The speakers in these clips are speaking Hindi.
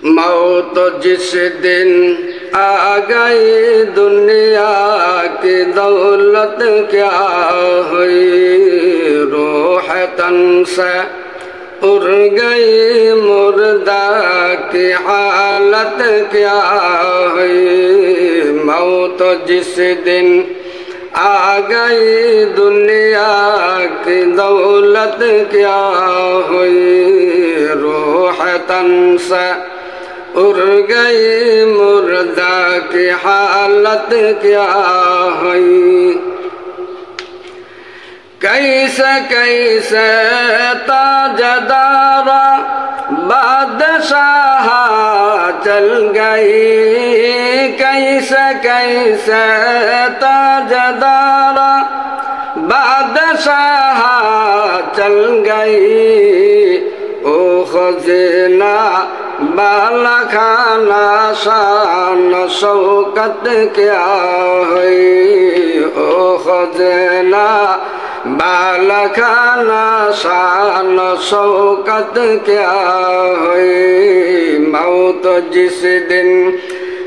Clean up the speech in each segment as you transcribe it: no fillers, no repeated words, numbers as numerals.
मौत जिस दिन आ गई दुनिया की दौलत क्या हुई, रूह तन से उड़ गई मुर्दा की हालत क्या हुई। मौत जिस दिन आ गई दुनिया की दौलत क्या हुई, रूह तन से उड़ गई मुर्दा की हालत क्या हुई। कैसे कैसे ताजदारा बादशाह चल गई, कैसे कैसे ताजदारा बादशाह चल गई। ओ खज़ाना बाला खाना शान शौकत क्या हुई, ओ खज़ाना बाला खाना शान शौकत क्या हुई। मौत जिस दिन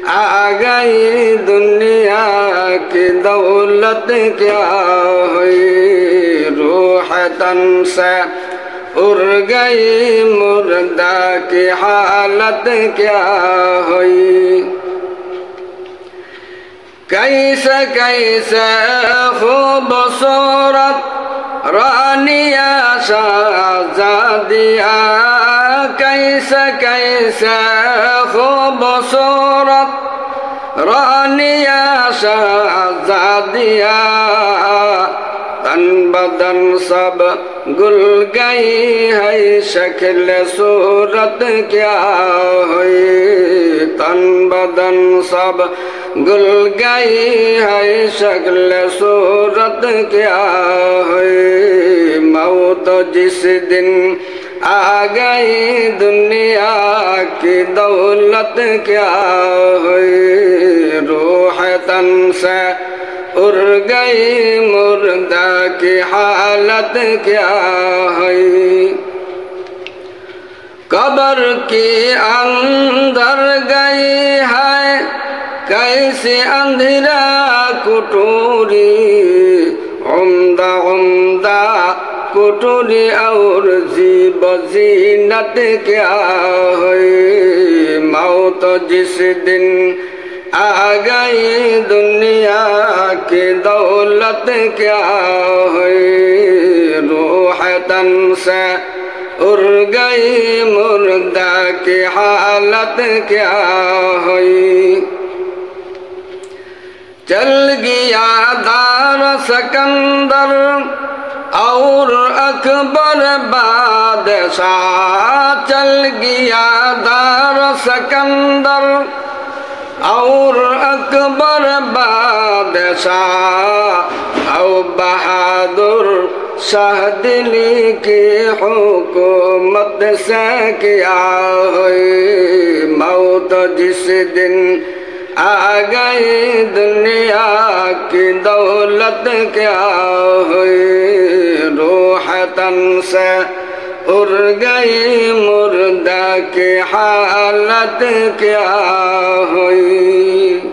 आ गई दुनिया की दौलत क्या हुई, रूह तन से उड़ गई मुर्दा की हालत क्या हुई। कैसे कैसे खूबसूरत रानिया शहज़ादिया, कैसे कैसे खूबसूरत रानिया शहज़ादिया, तन बदन सब गुल गई है शक्ल सूरत क्या हुई। तन बदन सब गुल गई है शक्ल सूरत क्या हुई। मौत जिस दिन आ गई दुनिया की दौलत क्या हुई, रूह तन से उड़ गई मुर्दा की हालत क्या हुई। कब्र के अंदर गई है कैसे अंधेरा कुटूरी, उम्दा उम्दा कुटूरी और जीब जीनत क्या हुई। मौत जिस दिन आ गई दुनिया की दौलत क्या हुई, रूह तन से उड़ गई मुर्दा की हालत क्या हुई। चल गया दार सिकंदर और अकबर बादशाह, चल गया दार सिकंदर और अकबर बादशाह, और बहादुर शाह दिल्ली की हुकूमत से क्या हुई। मौत जिस दिन आ गई दुनिया की दौलत क्या हुई, रूह तन से उड़ गई मुर्दा की हालत क्या हुई।